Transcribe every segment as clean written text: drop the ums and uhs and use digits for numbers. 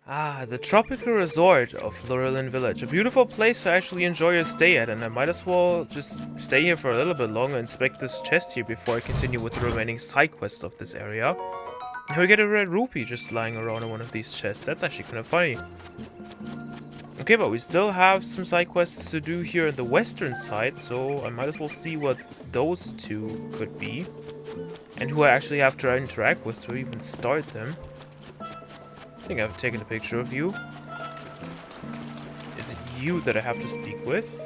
Ah, the tropical resort of lurelin Village. A beautiful place to actually enjoy your stay at, and I might as well just stay here for a little bit longer and inspect this chest here before I continue with the remaining side quests of this area. Here we get a red rupee just lying around in one of these chests. That's actually kind of funny. Okay, but we still have some side quests to do here in the western side, so I might as well see what those two could be. And who I actually have to interact with to even start them. I think I've taken a picture of you. Is it you that I have to speak with?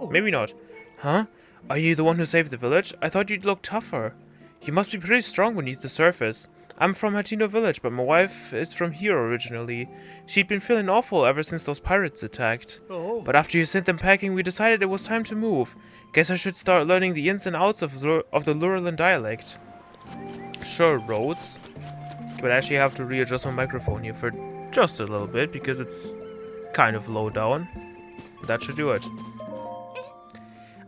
Maybe not. Huh? Are you the one who saved the village? I thought you'd look tougher. You must be pretty strong beneath the surface. I'm from Hatino Village, but my wife is from here originally. She'd been feeling awful ever since those pirates attacked. Oh. But after you sent them packing, we decided it was time to move. Guess I should start learning the ins and outs of the lurelin dialect. Sure, Rhodes. But I actually have to readjust my microphone here for just a little bit because it's kind of low down. That should do it.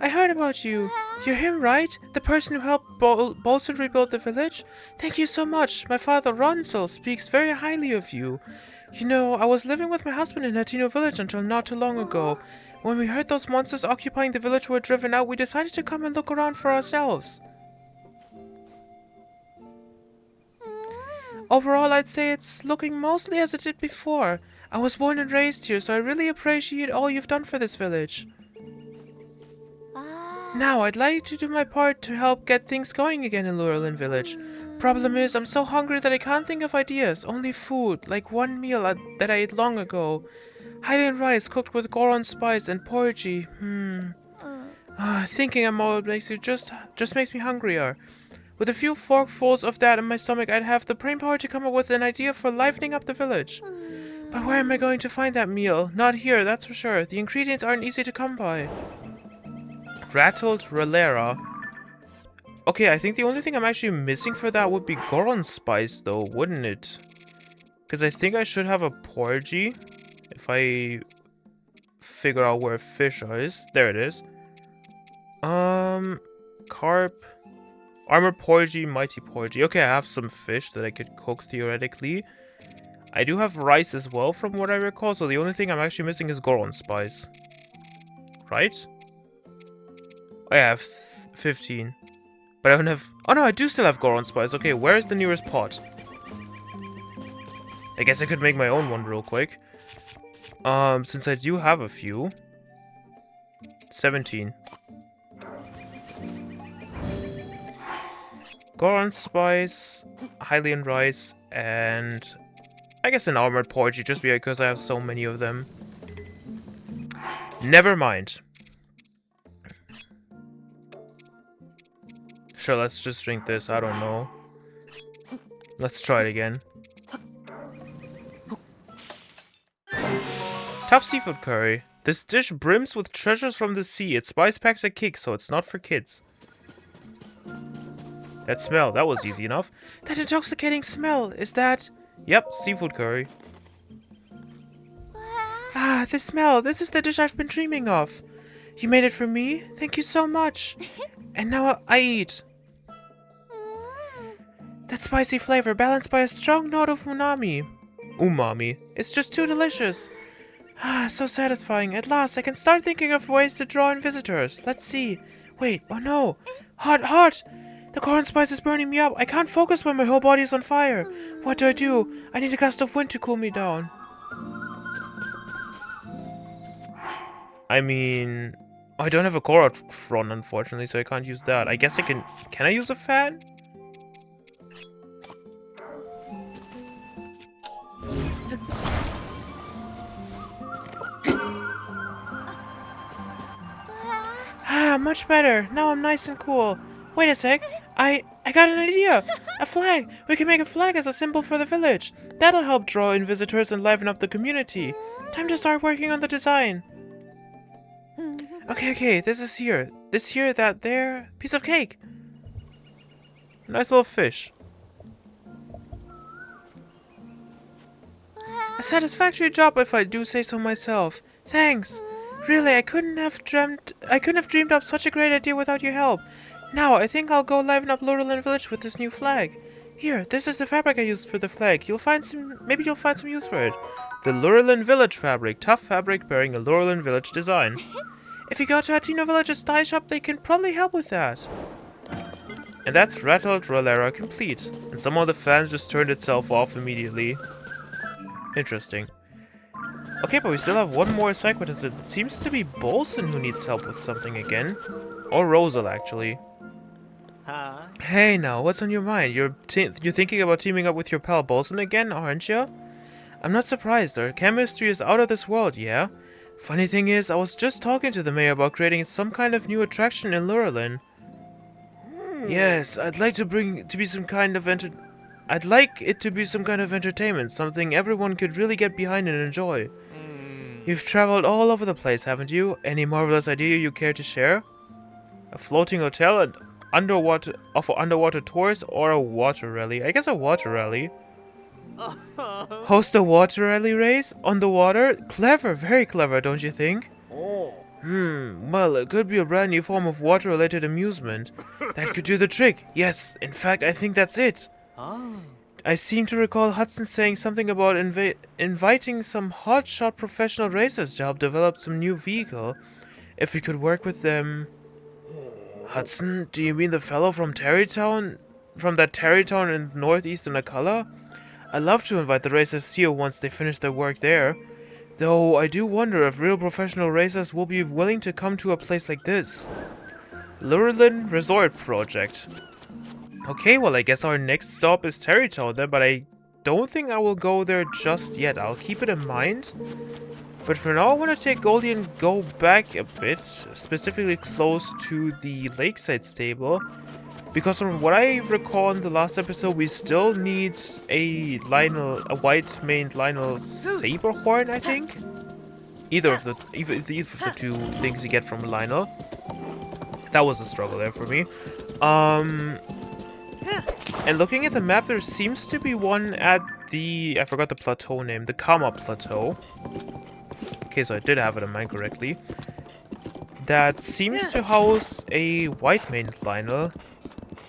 I heard about you. You're him, right? The person who helped Bolson rebuild the village? Thank you so much. My father, Ronsel, speaks very highly of you. You know, I was living with my husband in Hatino Village until not too long ago. When we heard those monsters occupying the village were driven out, we decided to come and look around for ourselves. Overall, I'd say it's looking mostly as it did before. I was born and raised here, so I really appreciate all you've done for this village. Now, I'd like to do my part to help get things going again in lurelin Village. Problem is, I'm so hungry that I can't think of ideas. Only food, like one meal that I ate long ago. Hylian rice cooked with goron spice and porridge. Thinking about it makes it just makes me hungrier. With a few forkfuls of that in my stomach, I'd have the brain power to come up with an idea for livening up the village. But where am I going to find that meal? Not here, that's for sure. The ingredients aren't easy to come by. Rattled Relera. Okay, I think the only thing I'm actually missing for that would be goron spice, though, wouldn't it? Because I think I should have a porridge. If I figure out where fish is. There it is. Carp. Armor porridge, mighty porridge. Okay, I have some fish that I could cook theoretically. I do have rice as well from what I recall, so the only thing I'm actually missing is goron spice. Right? I have 15. But I don't have... Oh no, I do still have goron spice. Okay, where is the nearest pot? I guess I could make my own one real quick. Since I do have a few. 17. Goron spice, Hylian rice, and I guess an armored porridge just because I have so many of them. Never mind. Sure, let's just drink this. I don't know. Let's try it again. Tough seafood curry. This dish brims with treasures from the sea. Its spice packs a kick, so it's not for kids. That smell, that was easy enough. That intoxicating smell, is that... Yep, seafood curry. Ah, this smell, this is the dish I've been dreaming of. You made it for me? Thank you so much. And now I eat. That spicy flavor balanced by a strong note of umami. Umami. It's just too delicious. Ah, so satisfying. At last, I can start thinking of ways to draw in visitors. Let's see. Wait, oh no. Hot, hot! The goron spice is burning me up. I can't focus when my whole body is on fire. What do? I need a gust of wind to cool me down. I mean... I don't have a goron front, unfortunately, so I can't use that. I guess I can... Can I use a fan? Ah, much better. Now I'm nice and cool. Wait a sec. I got an idea. A flag. We can make a flag as a symbol for the village. That'll help draw in visitors and liven up the community. Time to start working on the design. Okay. This is here. This here, that there. Piece of cake. Nice little fish. A satisfactory job if I do say so myself. Thanks. Really, I couldn't have dreamed up such a great idea without your help. Now, I think I'll go liven up lurelin Village with this new flag. Here, this is the fabric I used for the flag. Maybe you'll find some use for it. The lurelin village fabric. Tough fabric bearing a lurelin village design. If you go to Atino Village's dye shop, they can probably help with that. And that's Rattled Rolera complete. And somehow the fan just turned itself off immediately. Interesting. Okay, but we still have one more side quest. It seems to be Bolson who needs help with something again. Or Rosal, actually. Hey now, what's on your mind? You're thinking about teaming up with your pal Bolson again, aren't you? I'm not surprised. Their chemistry is out of this world, yeah? Funny thing is, I was just talking to the mayor about creating some kind of new attraction in Lurelin. Yes, I'd like it to be some kind of entertainment, something everyone could really get behind and enjoy. You've traveled all over the place, haven't you? Any marvelous idea you care to share? A floating hotel and underwater tours, or a water rally? I guess a water rally. Host a water rally race on the water? Clever, very clever, don't you think? Well, it could be a brand new form of water-related amusement. That could do the trick. Yes, in fact, I think that's it. I seem to recall Hudson saying something about inviting some hotshot professional racers to help develop some new vehicle. If we could work with them... Hudson? Do you mean the fellow from Terrytown? From that Terrytown in northeastern Akala? I'd love to invite the racers here once they finish their work there. Though I do wonder if real professional racers will be willing to come to a place like this. Lurelin Resort Project. Okay, well I guess our next stop is Terrytown then, but I don't think I will go there just yet. I'll keep it in mind. But for now I want to take Goldie and go back a bit, specifically close to the lakeside stable. Because from what I recall in the last episode, we still need a white-maned Lionel Saberhorn, I think? Either of the two things you get from a Lionel. That was a struggle there for me. And looking at the map, there seems to be one at the... I forgot the plateau name. The Kama Plateau. Okay, so I did have it in mind correctly. That seems to house a white-maned Lionel.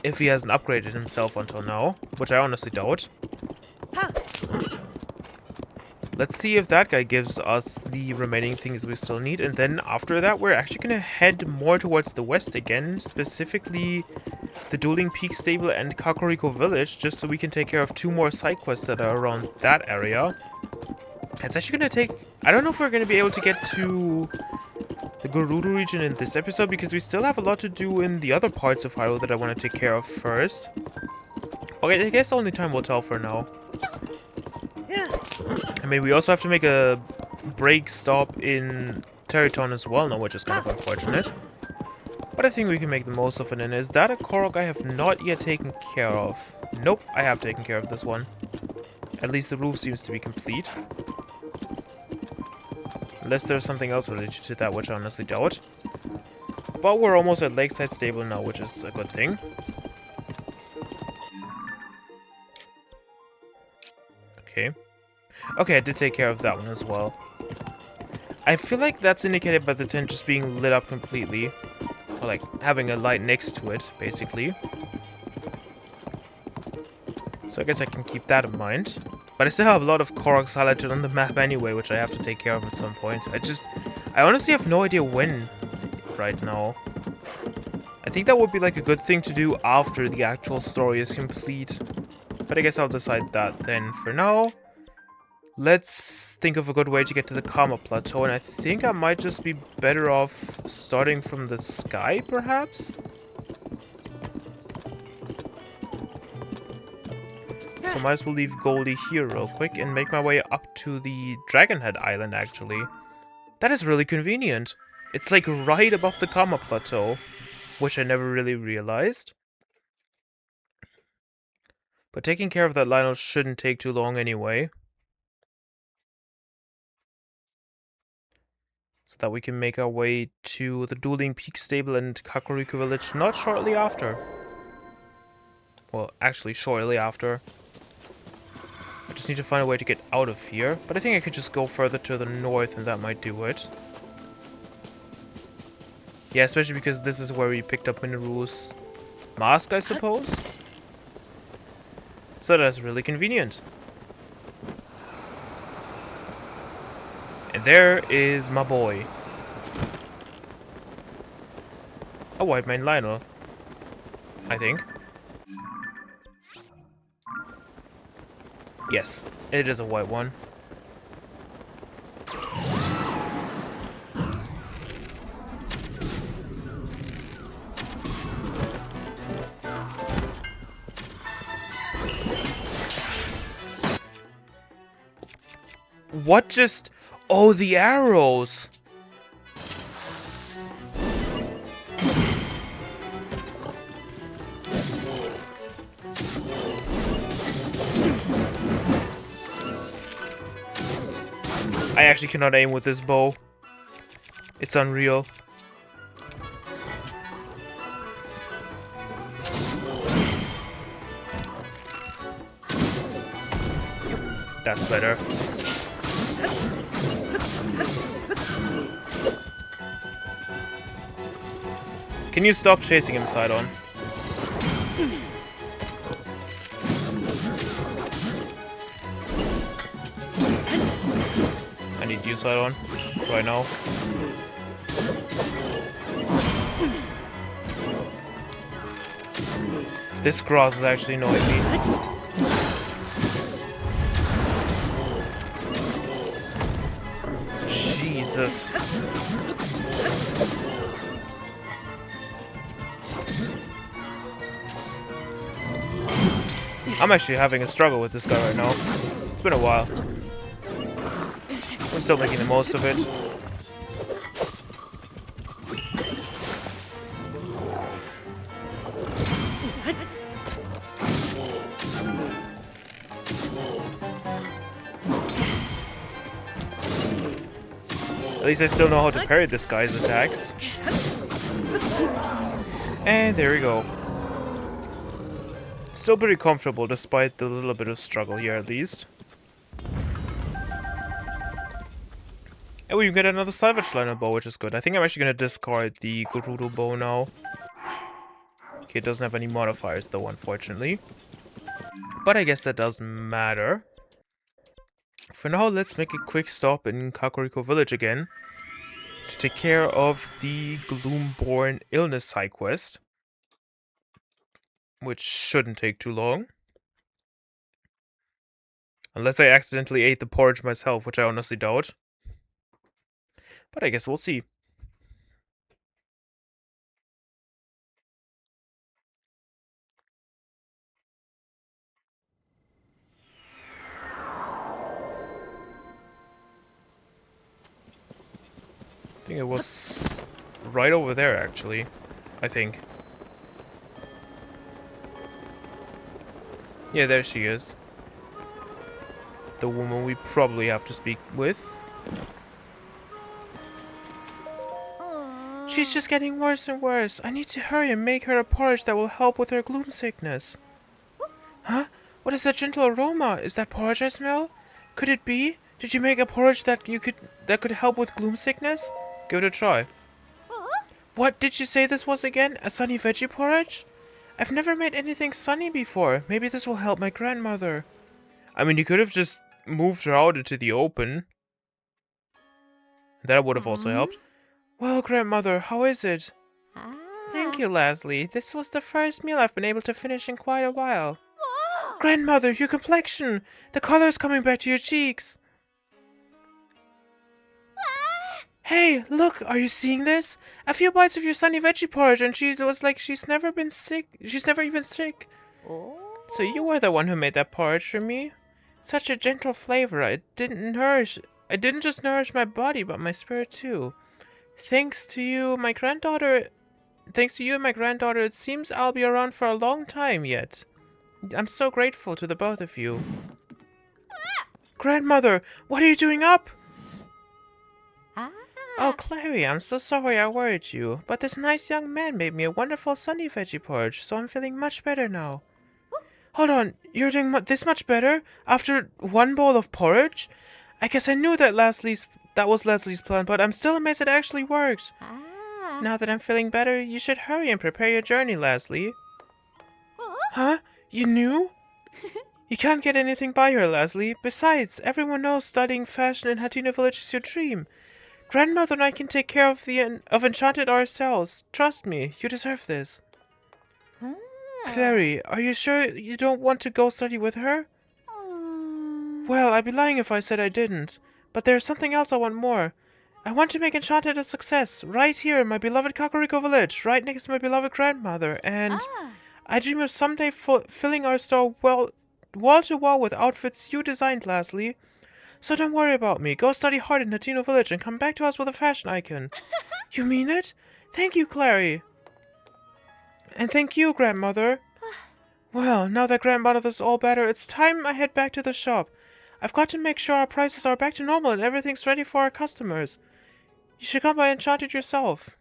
If he hasn't upgraded himself until now, which I honestly doubt. Let's see if that guy gives us the remaining things we still need. And then after that, we're actually going to head more towards the west again. Specifically, the Dueling Peak Stable and Kakariko Village. Just so we can take care of 2 more side quests that are around that area. It's actually going to take... I don't know if we're going to be able to get to... the Gerudo region in this episode, because we still have a lot to do in the other parts of Hyrule that I want to take care of first. Okay, I guess only time will tell for now. I mean, we also have to make a break stop in Terrytown as well now, which is kind of unfortunate. But I think we can make the most of it. And is that a Korok I have not yet taken care of? Nope, I have taken care of this one. At least the roof seems to be complete. Unless there's something else related to that, which I honestly doubt. But we're almost at Lakeside Stable now, which is a good thing. Okay. Okay, I did take care of that one as well. I feel like that's indicated by the tent just being lit up completely. Or like, having a light next to it, basically. So I guess I can keep that in mind. But I still have a lot of Koroks highlighted on the map anyway, which I have to take care of at some point. I honestly have no idea when right now. I think that would be like a good thing to do after the actual story is complete. But I guess I'll decide that then. For now, let's think of a good way to get to the Kama Plateau. And I think I might just be better off starting from the sky, perhaps? So might as well leave Goldie here real quick and make my way up to the Dragonhead Island, actually. That is really convenient. It's like right above the Kama Plateau, which I never really realized. But taking care of that Lionel shouldn't take too long anyway. So that we can make our way to the Dueling Peak Stable and Kakariko Village not shortly after. Well, actually shortly after. I just need to find a way to get out of here. But I think I could just go further to the north and that might do it. Yeah, especially because this is where we picked up Mineru's mask, I suppose. So that's really convenient. And there is my boy. A white man Lionel, I think. Yes, it is a white one. What just... Oh, the arrows! I actually cannot aim with this bow. It's unreal. That's better. Can you stop chasing him, Sidon? I need you, Sidon, right now. This grass is actually annoying me. Jesus. I'm actually having a struggle with this guy right now. It's been a while. I'm still making the most of it. At least I still know how to parry this guy's attacks. And there we go. Still pretty comfortable despite the little bit of struggle here at least. And we get another Salvage Liner bow, which is good. I think I'm actually going to discard the Gerudo bow now. Okay, it doesn't have any modifiers though, unfortunately. But I guess that doesn't matter. For now, let's make a quick stop in Kakariko Village again to take care of the Gloomborn Illness side quest, which shouldn't take too long. Unless I accidentally ate the porridge myself, which I honestly doubt. But I guess we'll see. I think it was right over there, actually. I think. Yeah, there she is. The woman we probably have to speak with. She's just getting worse and worse. I need to hurry and make her a porridge that will help with her gloom sickness. Huh? What is that gentle aroma? Is that porridge I smell? Could it be? Did you make a porridge that could help with gloom sickness? Give it a try. What did you say this was again? A sunny veggie porridge? I've never made anything sunny before. Maybe this will help my grandmother. I mean, you could have just moved her out into the open. That would have also helped. Well, grandmother, how is it? Thank you, Leslie. This was the first meal I've been able to finish in quite a while. Grandmother, your complexion! The color is coming back to your cheeks. Hey, look, are you seeing this? A few bites of your sunny veggie porridge and she was like she's never been sick. She's never even sick. So you were the one who made that porridge for me? Such a gentle flavor. I didn't just nourish my body, but my spirit too. Thanks to you and my granddaughter, it seems I'll be around for a long time yet. I'm so grateful to the both of you. Grandmother, what are you doing up? Oh, Clary, I'm so sorry I worried you, but this nice young man made me a wonderful sunny veggie porridge, so I'm feeling much better now. Hold on, you're doing this much better? After one bowl of porridge? I guess I knew that was Leslie's plan, but I'm still amazed it actually worked. Now that I'm feeling better, you should hurry and prepare your journey, Leslie. Huh? You knew? You can't get anything by her, Leslie. Besides, everyone knows studying fashion in Hateno Village is your dream. Grandmother and I can take care of Enchanted ourselves. Trust me, you deserve this. Clary, are you sure you don't want to go study with her? Well, I'd be lying if I said I didn't. But there's something else I want more. I want to make Enchanted a success, right here in my beloved Kakariko Village, right next to my beloved grandmother, and I dream of someday filling our store wall to wall with outfits you designed, Leslie. So don't worry about me. Go study hard in Hateno Village and come back to us with a fashion icon. You mean it? Thank you, Clary. And thank you, grandmother. Well, now that grandmother's all better, it's time I head back to the shop. I've got to make sure our prices are back to normal and everything's ready for our customers. You should come by Enchanted yourself.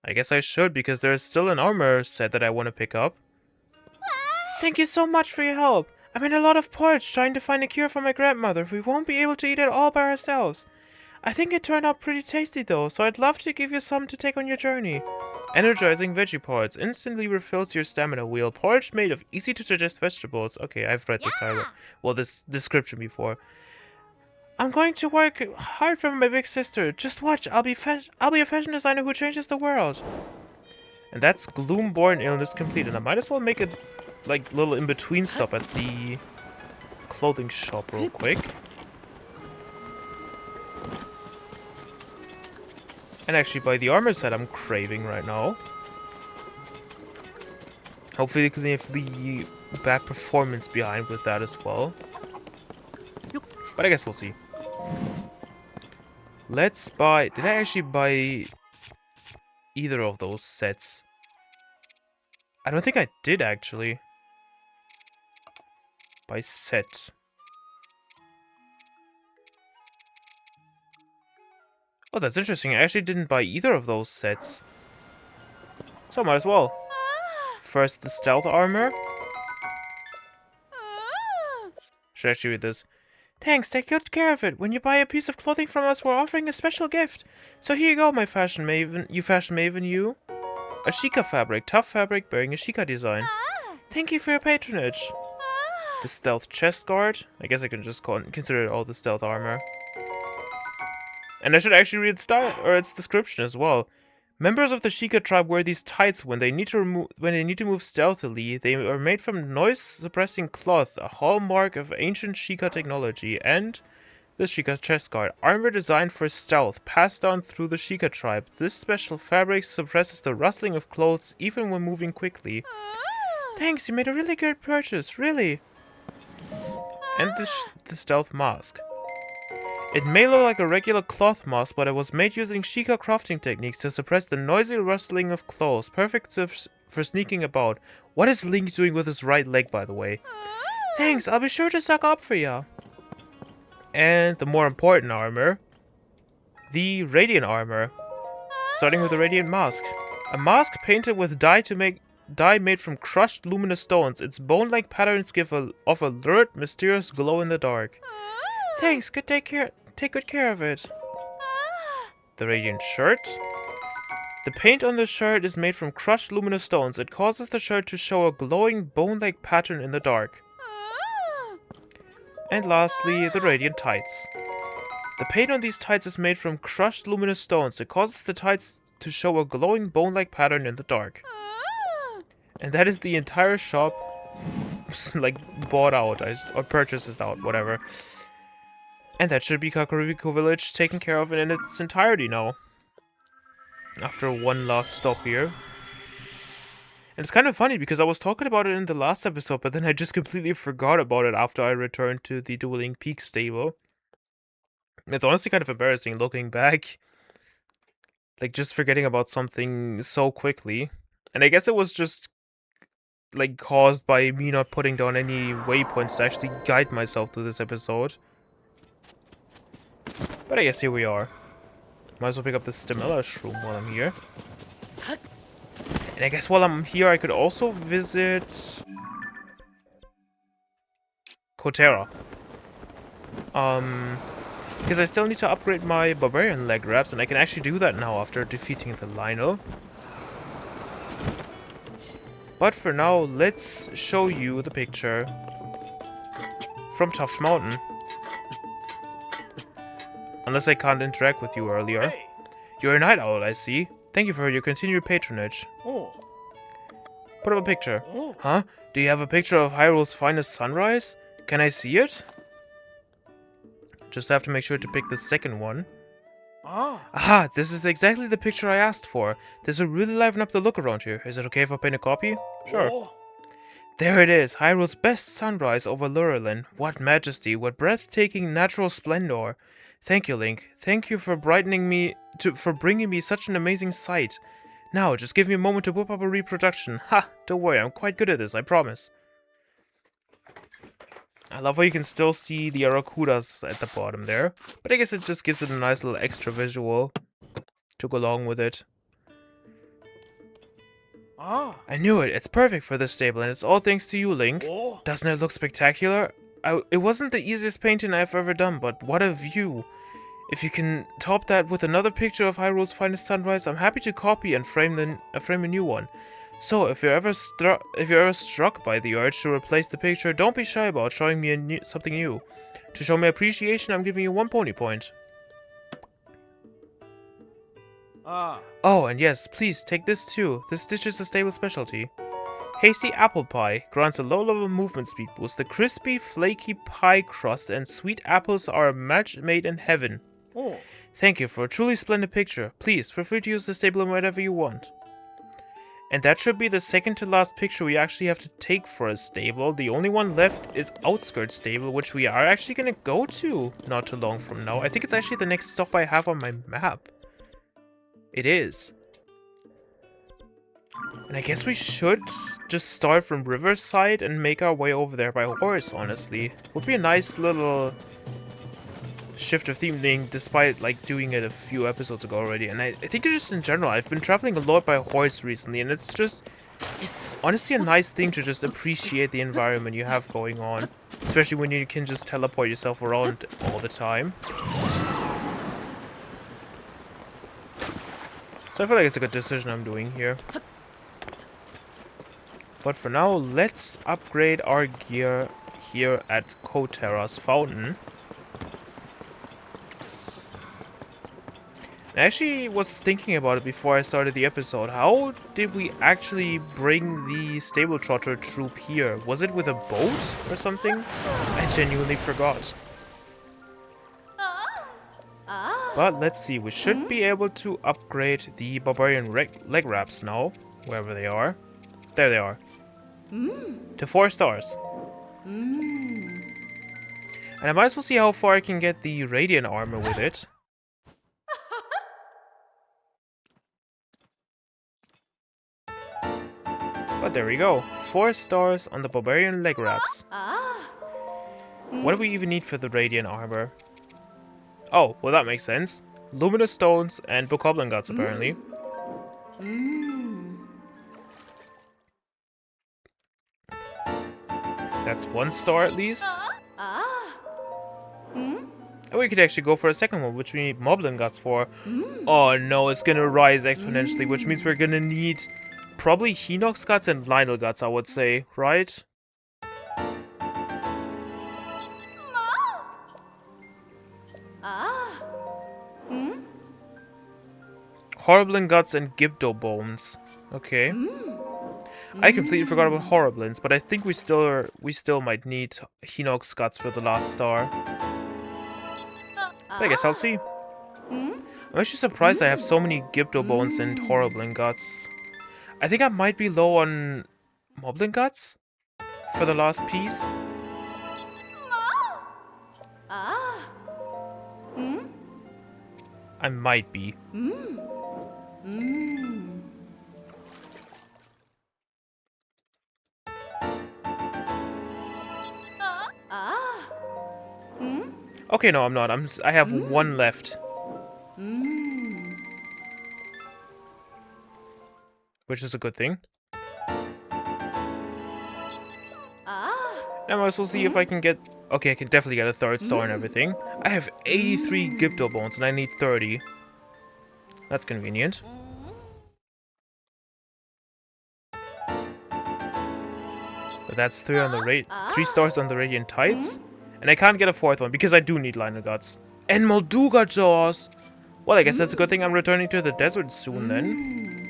I guess I should, because there's still an armor set that I want to pick up. Thank you so much for your help. I'm in a lot of porridge trying to find a cure for my grandmother. We won't be able to eat it all by ourselves. I think it turned out pretty tasty though, so I'd love to give you some to take on your journey. Energizing veggie porridge instantly refills your stamina wheel. Porridge made of easy to digest vegetables. Okay, I've read this title. Well, this description before. I'm going to work hard for my big sister. Just watch. I'll be a fashion designer who changes the world. And that's Gloomborn Illness complete. And I might as well make a little in-between stop at the clothing shop real quick. And actually buy the armor set I'm craving right now. Hopefully they can leave the bad performance behind with that as well. But I guess we'll see. Let's buy... Did I actually buy either of those sets? I don't think I did actually. Buy set. Oh, that's interesting. I actually didn't buy either of those sets. So I might as well. First, the stealth armor. Should I actually read this? Thanks, take good care of it. When you buy a piece of clothing from us, we're offering a special gift. So here you go, my fashion maven, you. A Sheikah fabric, tough fabric bearing a Sheikah design. Thank you for your patronage. The stealth chest guard. I guess I can just consider it all the stealth armor. And I should actually read its description as well. Members of the Sheikah tribe wear these tights when they need to move stealthily. They are made from noise-suppressing cloth, a hallmark of ancient Sheikah technology, and the Sheikah chest guard, armor designed for stealth, passed down through the Sheikah tribe. This special fabric suppresses the rustling of clothes even when moving quickly. Thanks, you made a really good purchase, really. And the stealth mask. It may look like a regular cloth mask, but it was made using Sheikah crafting techniques to suppress the noisy rustling of clothes, perfect for sneaking about. What is Link doing with his right leg, by the way? Thanks, I'll be sure to stock up for ya. And the more important armor, the Radiant armor. Starting with the Radiant mask. A mask painted with dye made from crushed luminous stones. Its bone-like patterns give off a lurid, mysterious glow in the dark. Thanks, take good care of it. The Radiant shirt. The paint on the shirt is made from crushed luminous stones. It causes the shirt to show a glowing bone-like pattern in the dark. And lastly, the Radiant tights. The paint on these tights is made from crushed luminous stones. It causes the tights to show a glowing bone-like pattern in the dark. And that is the entire shop, bought out, or purchased out, whatever. And that should be Kakariko Village taken care of in its entirety now. After one last stop here. And it's kind of funny because I was talking about it in the last episode, but then I just completely forgot about it after I returned to the Dueling Peak stable. It's honestly kind of embarrassing looking back. Just forgetting about something so quickly. And I guess it was just caused by me not putting down any waypoints to actually guide myself through this episode. But I guess here we are. Might as well pick up the Stamella Shroom while I'm here. And I guess while I'm here, I could also visit Kotera. Because I still need to upgrade my Barbarian leg wraps, and I can actually do that now after defeating the Lionel. But for now, let's show you the picture. from Tuft Mountain. Unless I can't interact with you earlier. Hey. You're a night owl, I see. Thank you for your continued patronage. Oh. Put up a picture. Oh. Huh? Do you have a picture of Hyrule's finest sunrise? Can I see it? Just have to make sure to pick the second one. Ah. Aha! This is exactly the picture I asked for. This will really liven up the look around here. Is it okay if I paint a copy? Sure. Oh. There it is, Hyrule's best sunrise over Lurelin. What majesty, what breathtaking natural splendor. Thank you, Link. Thank you for bringing me such an amazing sight. Now, just give me a moment to whip up a reproduction. Ha! Don't worry, I'm quite good at this, I promise. I love how you can still see the Arakudas at the bottom there. But I guess it just gives it a nice little extra visual to go along with it. Ah. I knew it. It's perfect for this stable, and it's all thanks to you, Link. Oh. Doesn't it look spectacular? It wasn't the easiest painting I've ever done, but what a view. If you can top that with another picture of Hyrule's finest sunrise, I'm happy to copy and frame a new one. So, if you're ever struck by the urge to replace the picture, don't be shy about showing me something new. To show my appreciation, I'm giving you 1 pony point. Ah. Oh, and yes, please take this too. This dish is a stable specialty. Hasty apple pie grants a low-level movement speed boost. The crispy, flaky pie crust and sweet apples are a match made in heaven. Oh. Thank you for a truly splendid picture. Please, feel free to use the stable in whatever you want. And that should be the second to last picture we actually have to take for a stable. The only one left is Outskirt stable, which we are actually going to go to not too long from now. I think it's actually the next stop I have on my map. It is. And I guess we should just start from Riverside and make our way over there by horse, honestly. Would be a nice little shift of theming, despite like doing it a few episodes ago already. And I think just in general, I've been traveling a lot by horse recently, and it's just honestly a nice thing to just appreciate the environment you have going on. Especially when you can just teleport yourself around all the time. So I feel like it's a good decision I'm doing here. But for now, let's upgrade our gear here at Kotera's Fountain. I actually was thinking about it before I started the episode. How did we actually bring the stable trotter troop here? Was it with a boat or something? I genuinely forgot. But let's see, we should be able to upgrade the barbarian leg wraps now, wherever they are. There they are. To 4 stars. And I might as well see how far I can get the radiant armor with it. But there we go. 4 stars on the barbarian leg wraps. What do we even need for the radiant armor? Oh, well that makes sense. Luminous stones and bokoblin guts apparently. That's 1 star at least. And we could actually go for a second one, which we need moblin guts for. Oh no, it's gonna rise exponentially, which means we're gonna need probably Hinox guts and Lionel guts, I would say, right? Horriblin guts and Gibdo bones. Okay. I completely forgot about Horriblins, but I think we still might need Hinox guts for the last star. But I guess I'll see. I'm actually surprised I have so many Gibdo bones and Horriblin guts. I think I might be low on Moblin guts for the last piece. I might be. Okay, no, I'm not. I have 1 left. Which is a good thing. Now I might as well see if I can get... Okay, I can definitely get a 3rd star and everything. I have 83 Gibdo bones and I need 30. That's convenient. But that's 3 stars on the Radiant Tides. And I can't get a fourth one because I do need Lionel Guts. And Molduga Jaws! Well, I guess that's a good thing I'm returning to the desert soon then.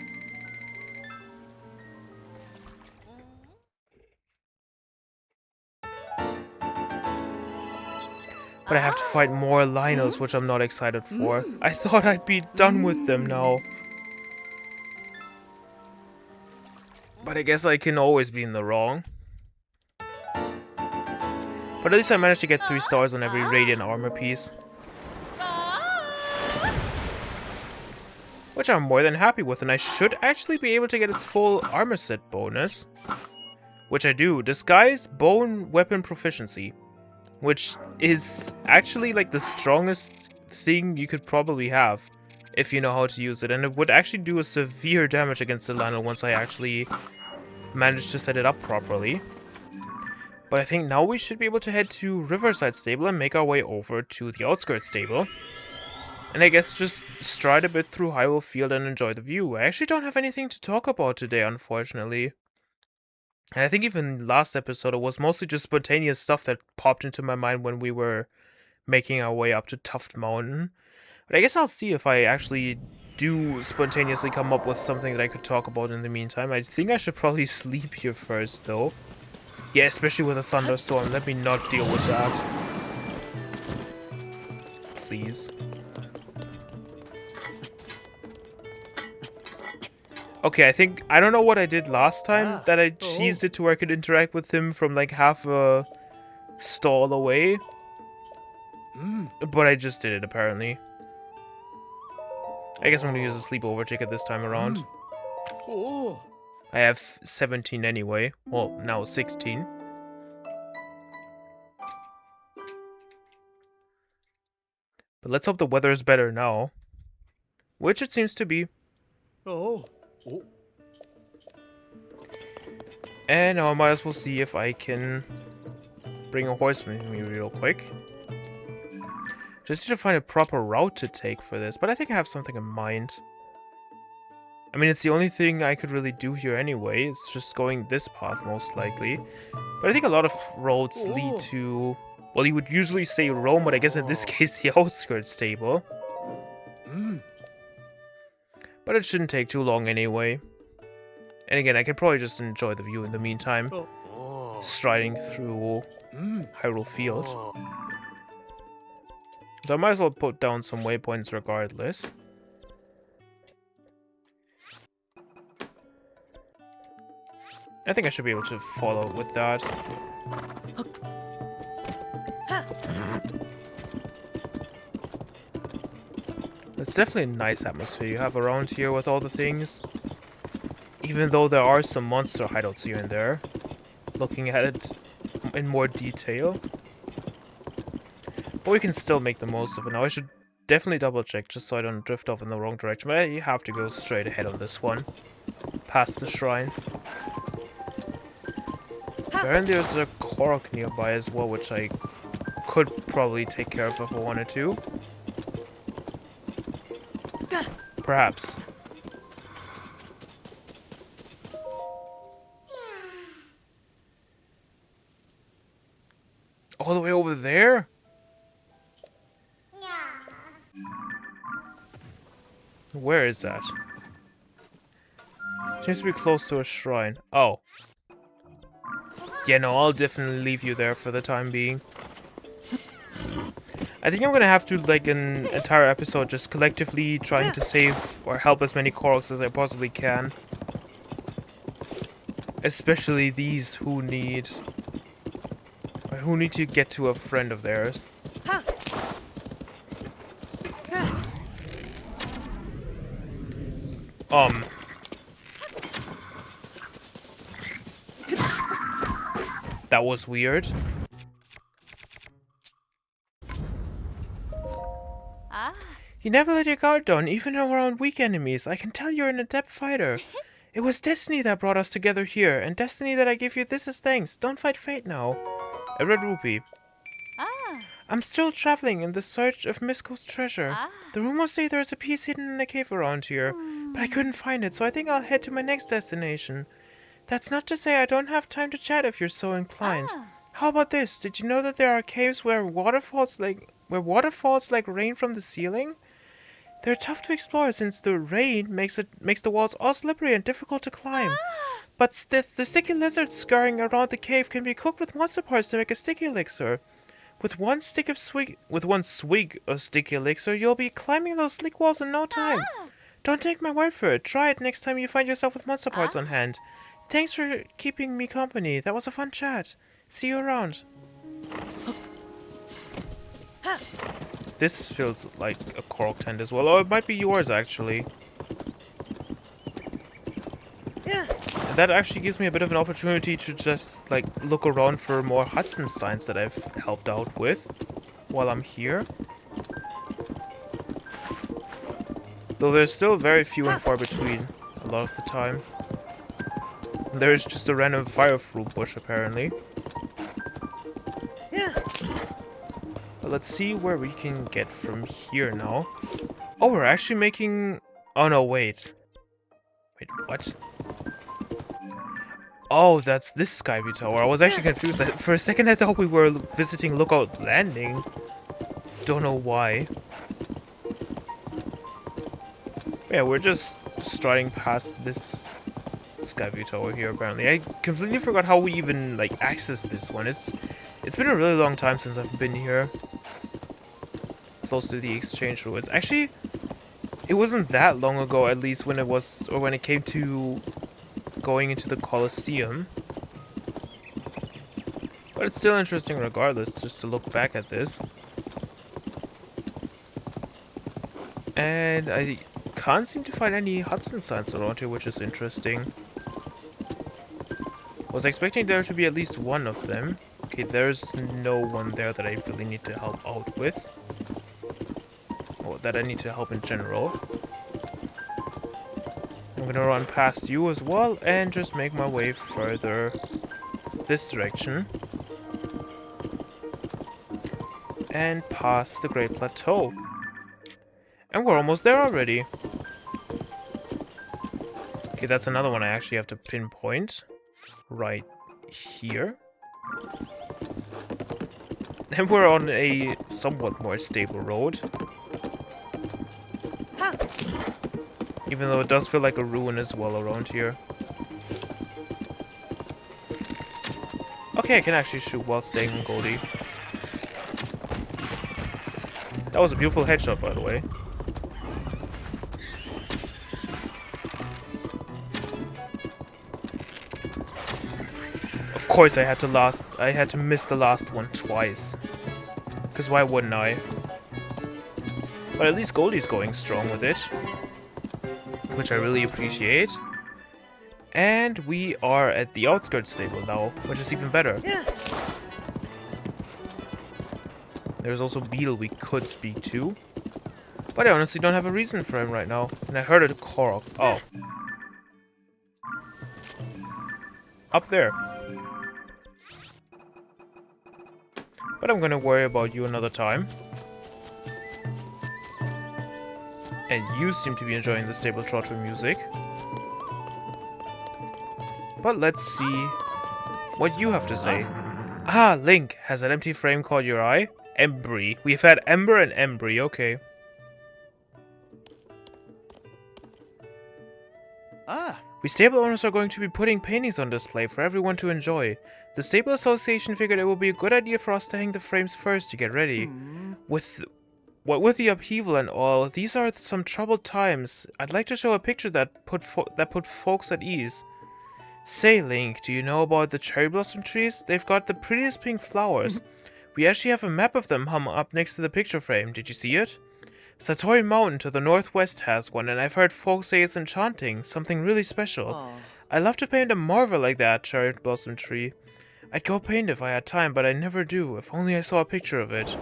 But I have to fight more Lionels, which I'm not excited for. I thought I'd be done with them now. But I guess I can always be in the wrong. But at least I managed to get 3 stars on every Radiant armor piece. Which I'm more than happy with, and I should actually be able to get its full armor set bonus. Which I do. Disguise, Bone, Weapon Proficiency. Which is actually like the strongest thing you could probably have. If you know how to use it. And it would actually do a severe damage against the Lionel once I actually managed to set it up properly. But I think now we should be able to head to Riverside Stable and make our way over to the Outskirt Stable. And I guess just stride a bit through Hyrule Field and enjoy the view. I actually don't have anything to talk about today, unfortunately. And I think even last episode it was mostly just spontaneous stuff that popped into my mind when we were making our way up to Tuft Mountain. But I guess I'll see if I actually do spontaneously come up with something that I could talk about in the meantime. I think I should probably sleep here first, though. Yeah, especially with a thunderstorm. Let me not deal with that. Please. Okay, I don't know what I did last time, that I cheesed it to where I could interact with him from like half a stall away. But I just did it, apparently. I guess I'm gonna use a sleepover ticket this time around. I have 17 anyway. Well, now 16. But let's hope the weather is better now. Which it seems to be. And now I might as well see if I can bring a horse with me real quick. Just need to find a proper route to take for this, but I think I have something in mind. I mean, it's the only thing I could really do here anyway. It's just going this path, most likely. But I think a lot of roads lead to... Well, you would usually say Rome, but I guess in this case the Outskirt Stable. But it shouldn't take too long anyway. And again, I can probably just enjoy the view in the meantime. Striding through Hyrule Field. So I might as well put down some waypoints regardless. I think I should be able to follow with that. It's definitely a nice atmosphere you have around here with all the things. Even though there are some monster hideouts here and there. Looking at it in more detail. But we can still make the most of it now. I should definitely double check just so I don't drift off in the wrong direction. But you have to go straight ahead on this one. Past the shrine. Apparently there's a Korok nearby as well, which I could probably take care of if I wanted to. Perhaps. All the way over there? Where is that? Seems to be close to a shrine. Oh. Yeah, no, I'll definitely leave you there for the time being. I think I'm gonna have to, like, an entire episode just collectively trying to save or help as many Koroks as I possibly can. Especially these who need to get to a friend of theirs. That was weird. You never let your guard down, even around weak enemies. I can tell you're an adept fighter. It was destiny that brought us together here, and destiny that I give you this as thanks. Don't fight fate now. A red rupee. I'm still traveling in the search of Misko's treasure. The rumors say there's a piece hidden in a cave around here, but I couldn't find it, so I think I'll head to my next destination. That's not to say I don't have time to chat if you're so inclined. How about this? Did you know that there are caves where waterfalls like rain from the ceiling? They're tough to explore since the rain makes the walls all slippery and difficult to climb. But the sticky lizards scurrying around the cave can be cooked with monster parts to make a sticky elixir. With one swig of sticky elixir, you'll be climbing those slick walls in no time. Don't take my word for it. Try it next time you find yourself with monster parts on hand. Thanks for keeping me company. That was a fun chat. See you around. This feels like a Korok tent as well. Oh, it might be yours, actually. And that actually gives me a bit of an opportunity to just, like, look around for more Hudson signs that I've helped out with while I'm here. Though there's still very few and far between a lot of the time. There's just a random fire fruit bush, apparently. But let's see where we can get from here now. Oh, we're actually making... Oh, no, wait. Wait, what? Oh, that's this Skyview Tower. I was actually confused. For a second, I thought we were visiting Lookout Landing. Don't know why. Yeah, we're just striding past this Skyview Tower here, apparently. I completely forgot how we even, like, accessed this one. It's been a really long time since I've been here. Close to the exchange room. It's actually... It wasn't that long ago, at least, when it came to going into the Colosseum. But it's still interesting regardless, just to look back at this. And I can't seem to find any Hudson signs around here, which is interesting. I was expecting there to be at least one of them. Okay, there's no one there that I really need to help out with. Or that I need to help in general. I'm gonna run past you as well and just make my way further this direction. And past the Great Plateau. And we're almost there already. Okay, that's another one I actually have to pinpoint. Right here. And we're on a somewhat more stable road. Even though it does feel like a ruin as well around here. Okay, I can actually shoot while staying on Goldie. That was a beautiful headshot, by the way. Of course I had to miss the last one twice. Because why wouldn't I? But at least Goldie's going strong with it. Which I really appreciate. And we are at the Outskirt stable now, which is even better. There's also Beetle we could speak to. But I honestly don't have a reason for him right now. And I heard a Korok. Oh. Up there. But I'm gonna worry about you another time. And you seem to be enjoying the stable trotter music. But let's see what you have to say. Ah, Link, has that empty frame caught your eye? Embry. We've had Ember and Embry, okay. We stable owners are going to be putting paintings on display for everyone to enjoy. The Stable Association figured it would be a good idea for us to hang the frames first to get ready. With the upheaval and all, these are some troubled times. I'd like to show a picture that put folks at ease. Say, Link, do you know about the cherry blossom trees? They've got the prettiest pink flowers. We actually have a map of them hung up next to the picture frame. Did you see it? Satori Mountain to the northwest has one, and I've heard folks say it's enchanting, something really special. I'd love to paint a marvel like that cherry blossom tree. I'd go paint if I had time, but I never do. If only I saw a picture of it.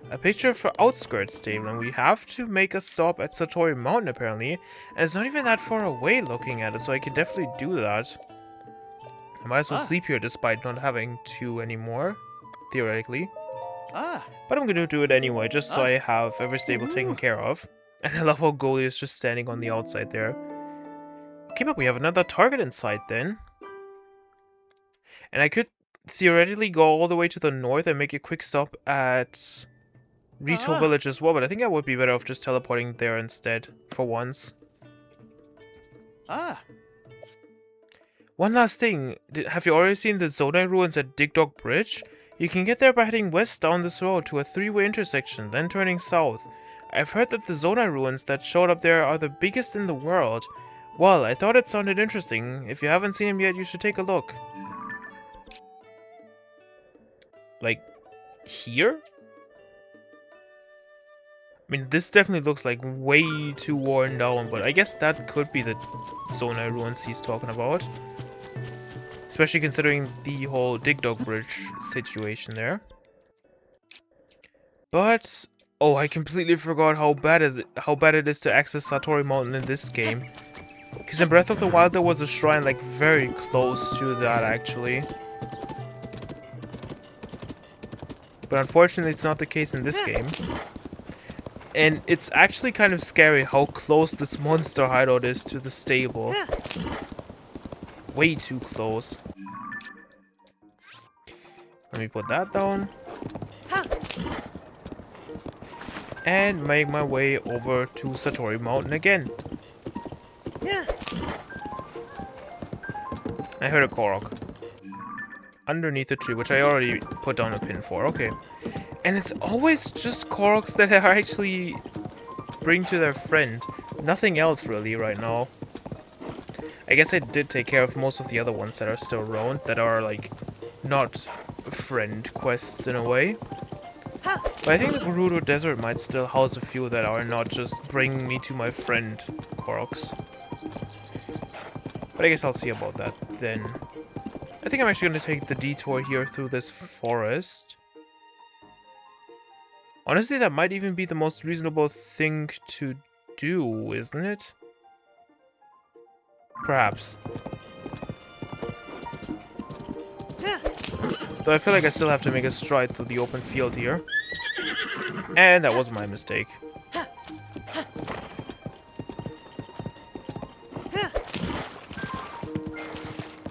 A picture for Outskirt stable, and we have to make a stop at Satori Mountain apparently, and it's not even that far away looking at it, so I can definitely do that. I might as well sleep here despite not having to anymore, theoretically. But I'm gonna do it anyway, just so I have every stable taken care of. And I love how Goalie is just standing on the outside there. Okay, but we have another target in sight then. And I could theoretically go all the way to the north and make a quick stop at Rito Village as well, but I think I would be better off just teleporting there instead, for once. One last thing, have you already seen the Zonai ruins at Dig Dog Bridge? You can get there by heading west down this road to a three-way intersection, then turning south. I've heard that the Zonai ruins that showed up there are the biggest in the world. Well, I thought it sounded interesting. If you haven't seen them yet, you should take a look. Like, here? I mean, this definitely looks like way too worn down, but I guess that could be the Zonai ruins he's talking about. Especially considering the whole Dig Dog Bridge situation there. But oh, I completely forgot how bad it is to access Satori Mountain in this game. Because in Breath of the Wild there was a shrine like very close to that actually. But unfortunately it's not the case in this game. And it's actually kind of scary how close this monster hideout is to the stable. Way too close. Let me put that down. And make my way over to Satori Mountain again. I heard a Korok. Underneath a tree, which I already put down a pin for. Okay. And it's always just Koroks that are actually bring to their friend. Nothing else really right now. I guess I did take care of most of the other ones that are still around, that are like not friend quests in a way. But I think the Gerudo Desert might still house a few that are not just bring me to my friend Koroks. But I guess I'll see about that then. I think I'm actually going to take the detour here through this forest. Honestly, that might even be the most reasonable thing to do, isn't it? Perhaps. Though I feel like I still have to make a stride through the open field here. And that was my mistake.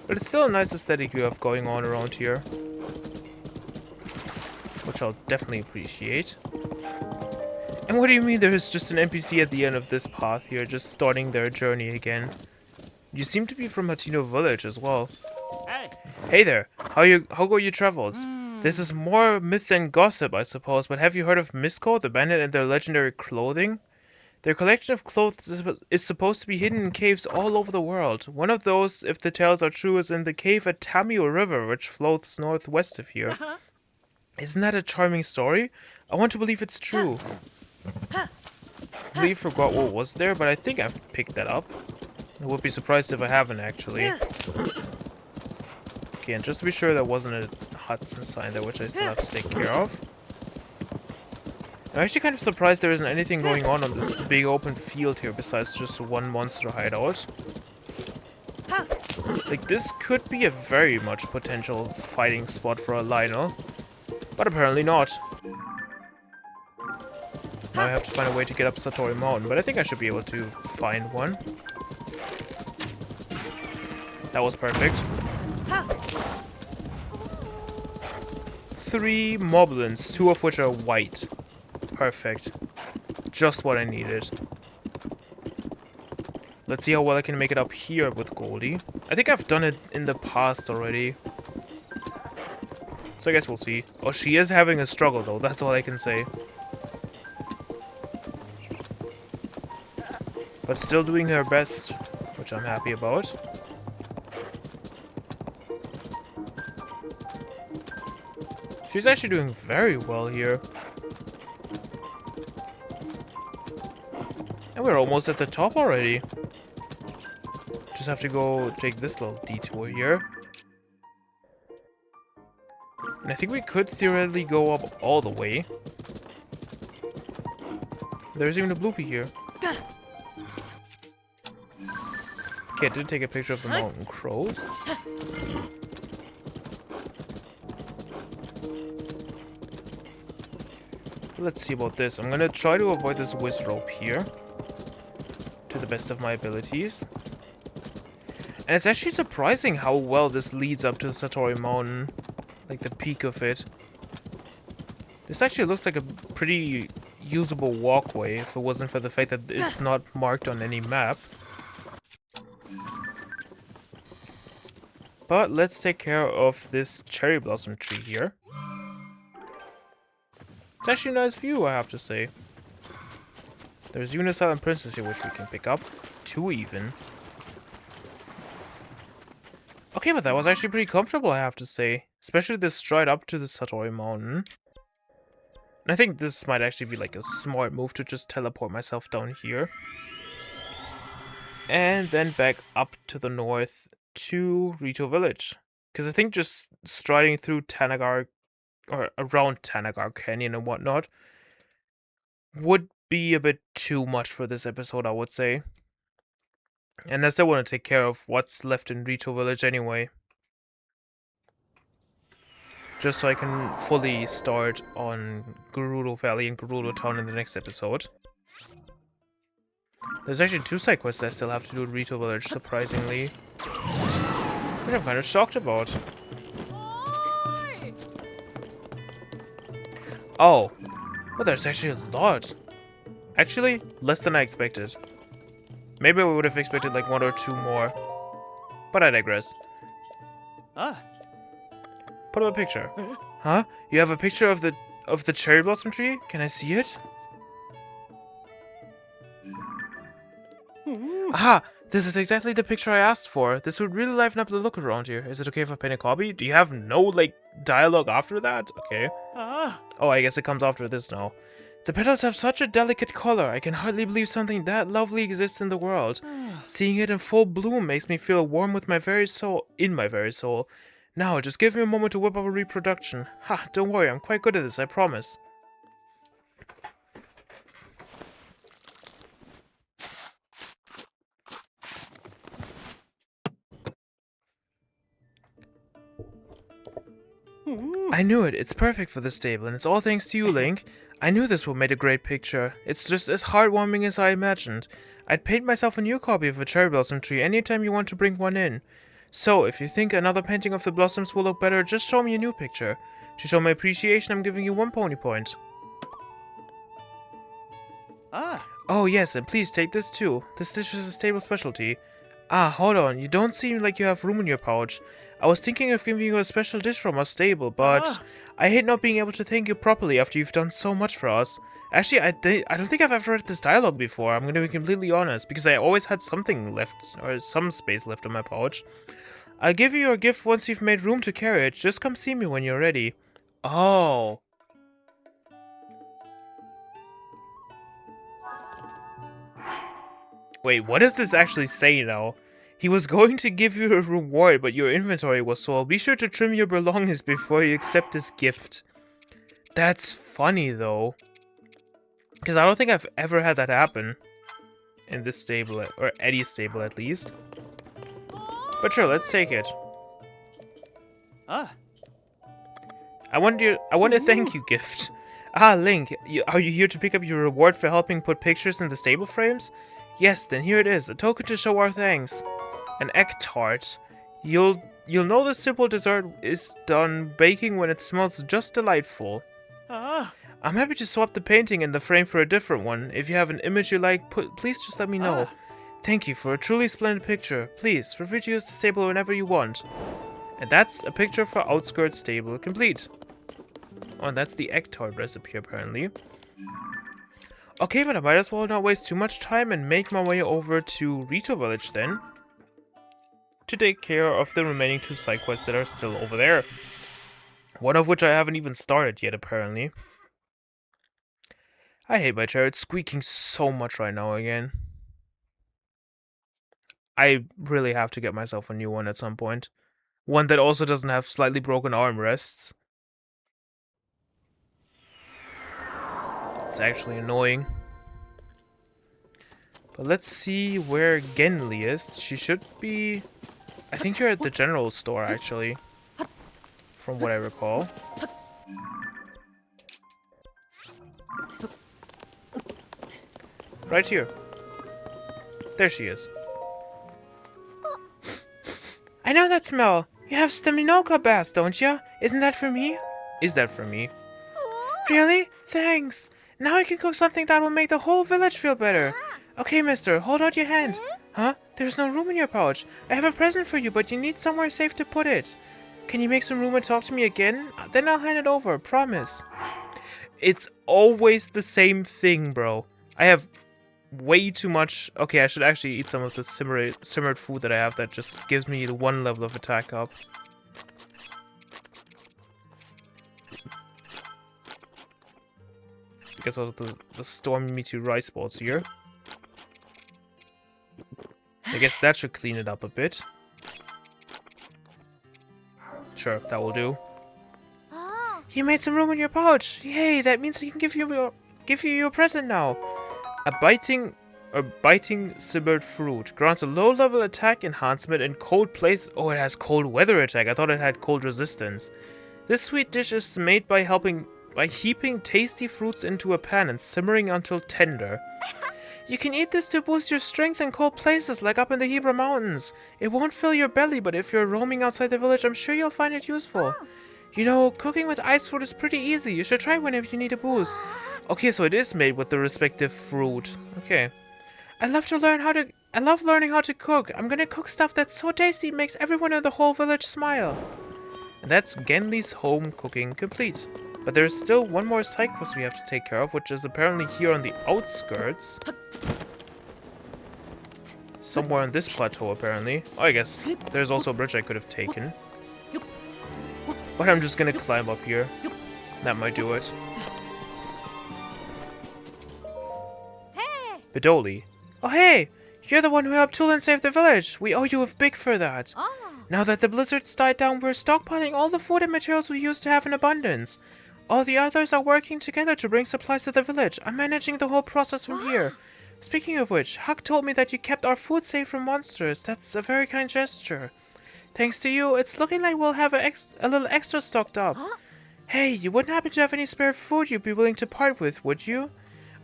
But it's still a nice aesthetic you have going on around here. Which I'll definitely appreciate. And what do you mean there is just an NPC at the end of this path here, just starting their journey again? You seem to be from Hatino Village as well. Hey there, how go your travels? This is more myth than gossip, I suppose, but have you heard of Misco, the bandit, and their legendary clothing? Their collection of clothes is supposed to be hidden in caves all over the world. One of those, if the tales are true, is in the cave at Tamio River, which flows northwest of here. Isn't that a charming story? I want to believe it's true. I completely forgot what was there, but I think I've picked that up. I would be surprised if I haven't, actually. Okay, and just to be sure there wasn't a Hudson sign there, which I still have to take care of. I'm actually kind of surprised there isn't anything going on this big open field here besides just one monster hideout. Like, this could be a very much potential fighting spot for a Lionel, but apparently not. Now I have to find a way to get up Satori Mountain, but I think I should be able to find one. That was perfect. 3 moblins, 2 of which are white. Perfect. Just what I needed. Let's see how well I can make it up here with Goldie. I think I've done it in the past already. So I guess we'll see. Oh, she is having a struggle though, that's all I can say. But still doing her best, which I'm happy about. She's actually doing very well here. And we're almost at the top already. Just have to go take this little detour here. And I think we could theoretically go up all the way. There's even a bloopy here. Okay, I did take a picture of the mountain crows. Let's see about this. I'm gonna try to avoid this whiz rope here to the best of my abilities. And it's actually surprising how well this leads up to Satori Mountain. Like the peak of it. This actually looks like a pretty usable walkway if it wasn't for the fact that it's not marked on any map. But let's take care of this cherry blossom tree here. It's actually a nice view, I have to say. There's Unicell and Princess here, which we can pick up. 2 even. Okay, but that was actually pretty comfortable, I have to say. Especially this stride up to the Satori mountain. And I think this might actually be like a smart move to just teleport myself down here. And then back up to the north to Rito Village. Because I think just striding through Tanagar, or around Tanagar Canyon and whatnot, would be a bit too much for this episode, I would say. And I still want to take care of what's left in Rito Village anyway. Just so I can fully start on Gerudo Valley and Gerudo Town in the next episode. There's actually 2 side quests I still have to do in Rito Village, surprisingly. Which I'm kind of shocked about. Oh. Well, there's actually a lot. Actually, less than I expected. Maybe I would have expected like 1 or 2 more. But I digress. Put up a picture. Huh? You have a picture of the cherry blossom tree? Can I see it? Aha! This is exactly the picture I asked for. This would really liven up the look around here. Is it okay if I paint a copy? Do you have no, like, dialogue after that? Okay. Oh, I guess it comes after this now. The petals have such a delicate color. I can hardly believe something that lovely exists in the world. Seeing it in full bloom makes me feel warm with my very soul, in my very soul. Now, just give me a moment to whip up a reproduction. Ha, don't worry, I'm quite good at this, I promise. I knew it. It's perfect for this stable, and it's all thanks to you, Link. I knew this would make a great picture. It's just as heartwarming as I imagined. I'd paint myself a new copy of a cherry blossom tree anytime you want to bring one in. So, if you think another painting of the blossoms will look better, just show me a new picture. To show my appreciation, I'm giving you 1 pony point. Oh yes, and please take this too. This dish is a stable specialty. Hold on, you don't seem like you have room in your pouch. I was thinking of giving you a special dish from our stable, but I hate not being able to thank you properly after you've done so much for us. Actually, I don't think I've ever read this dialogue before, I'm gonna be completely honest, because I always had something left, or some space left in my pouch. I'll give you your gift once you've made room to carry it. Just come see me when you're ready. Oh. Wait, what does this actually say now? He was going to give you a reward, but your inventory was full. Be sure to trim your belongings before you accept this gift. That's funny, though. Because I don't think I've ever had that happen. In this stable, or Eddie's stable at least. But sure, let's take it. I want a thank you gift. Link, are you here to pick up your reward for helping put pictures in the stable frames? Yes, then here it is, a token to show our thanks. An egg tart. You'll know the simple dessert is done baking when it smells just delightful. I'm happy to swap the painting in the frame for a different one. If you have an image you like, please just let me know. Thank you for a truly splendid picture. Please, feel free to use the stable whenever you want. And that's a picture for Outskirt stable complete. Oh, and that's the egg tart recipe apparently. Okay, but I might as well not waste too much time and make my way over to Rito Village then. To take care of the remaining 2 side quests that are still over there. One of which I haven't even started yet apparently. I hate my chair, it's squeaking so much right now again. I really have to get myself a new one at some point. One that also doesn't have slightly broken armrests. It's actually annoying. But let's see where Genli is. She should be... I think you're at the general store actually. From what I recall. Right here. There she is. I know that smell. You have Steminoka bass, don't ya? Isn't that for me? Is that for me? Really? Thanks! Now I can cook something that will make the whole village feel better. Okay, mister, hold out your hand. Huh? There's no room in your pouch. I have a present for you, but you need somewhere safe to put it. Can you make some room and talk to me again? Then I'll hand it over, promise. It's always the same thing, bro. I have way too much... Okay, I should actually eat some of the simmered food that I have that just gives me the one level of attack up. I guess also the stormy meteor rice balls here. I guess that should clean it up a bit. Sure, that will do. You made some room in your pouch. Yay, that means I can give you your present now. A biting simmered fruit grants a low-level attack enhancement in cold places. Oh, it has cold weather attack. I thought it had cold resistance. This sweet dish is made by heaping tasty fruits into a pan and simmering until tender. You can eat this to boost your strength in cold places, like up in the Hebra Mountains. It won't fill your belly, but if you're roaming outside the village, I'm sure you'll find it useful. You know, cooking with ice fruit is pretty easy. You should try whenever you need a boost. Okay, so it is made with the respective fruit. Okay. I love learning how to cook. I'm gonna cook stuff that's so tasty it makes everyone in the whole village smile. And that's Genli's home cooking complete. But there's still one more side quest we have to take care of, which is apparently here on the outskirts. Somewhere on this plateau, apparently. Oh, I guess there's also a bridge I could have taken. But I'm just gonna climb up here. That might do it. Hey! Bidoli. Oh, hey! You're the one who helped Tulin save the village. We owe you a big for that. Now that the blizzards died down, we're stockpiling all the food and materials we used to have in abundance. All the others are working together to bring supplies to the village. I'm managing the whole process from here. Speaking of which, Huck told me that you kept our food safe from monsters. That's a very kind gesture. Thanks to you, it's looking like we'll have a little extra stocked up. Hey, you wouldn't happen to have any spare food you'd be willing to part with, would you?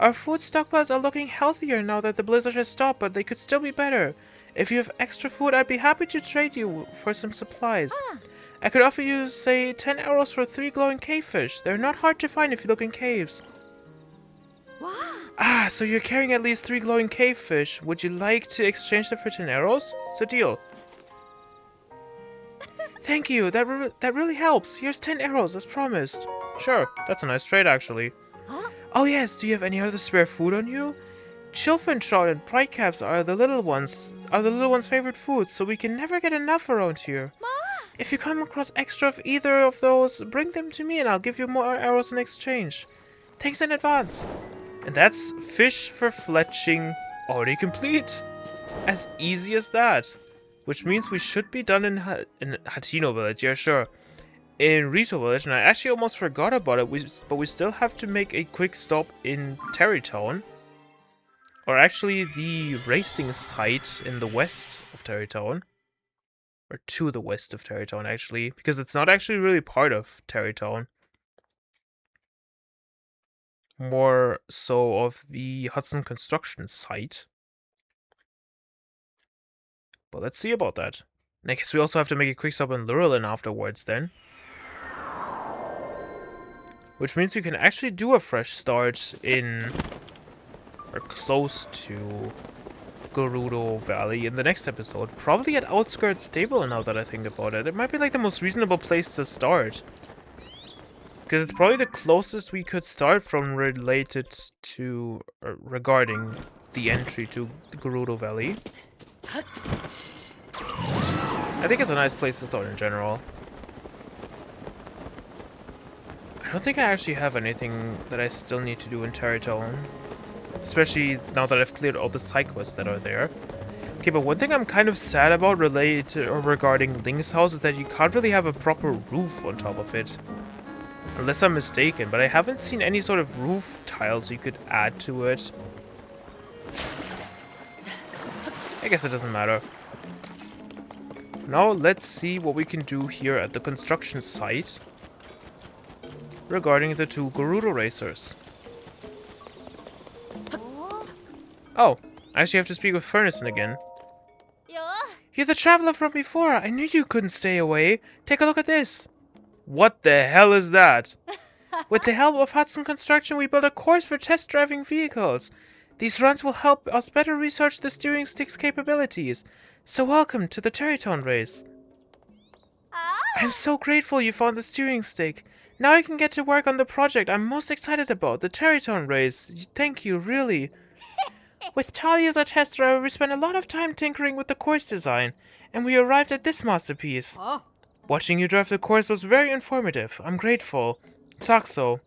Our food stockpiles are looking healthier now that the blizzard has stopped, but they could still be better. If you have extra food, I'd be happy to trade you for some supplies. I could offer you, say, 10 arrows for 3 glowing cavefish. They're not hard to find if you look in caves. Ah, so you're carrying at least 3 glowing cavefish. Would you like to exchange them for 10 arrows? It's a deal. Thank you, that really helps. Here's 10 arrows, as promised. Sure, that's a nice trade, actually. Oh yes, do you have any other spare food on you? Chillfin trout and pride caps are the little ones' favorite food, so we can never get enough around here. If you come across extra of either of those, bring them to me and I'll give you more arrows in exchange. Thanks in advance. And that's fish for fletching already complete. As easy as that. Which means we should be done in Hatino Village, yeah sure. In Rito Village, and I actually almost forgot about it, but we still have to make a quick stop in Terrytown. Or actually the racing site in the west of Terrytown. Or to the west of Terrytown, actually. Because it's not actually really part of Terrytown. More so of the Hudson Construction Site. But let's see about that. And I guess we also have to make a quick stop in lurelin afterwards then. Which means we can actually do a fresh start in... or close to... Gerudo Valley in the next episode. Probably at Outskirt Stable now that I think about it. It might be like the most reasonable place to start. Because it's probably the closest we could start from related to... regarding the entry to the Gerudo Valley. I think it's a nice place to start in general. I don't think I actually have anything that I still need to do in Terrytown. Especially now that I've cleared all the side quests that are there. Okay, but one thing I'm kind of sad about related to, or regarding Link's house is that you can't really have a proper roof on top of it. Unless I'm mistaken, but I haven't seen any sort of roof tiles you could add to it. I guess it doesn't matter. Now let's see what we can do here at the construction site regarding the 2 Gerudo racers. Oh, I actually have to speak with Furnison again. You're the traveler from before. I knew you couldn't stay away. Take a look at this. What the hell is that? With the help of Hudson Construction, we built a course for test driving vehicles. These runs will help us better research the steering stick's capabilities. So welcome to the Territon race. I'm so grateful you found the steering stick. Now I can get to work on the project I'm most excited about, the Territon race. Thank you, really. With Talia as our test driver, we spent a lot of time tinkering with the course design, and we arrived at this masterpiece. Watching you drive the course was very informative. I'm grateful. Saxo.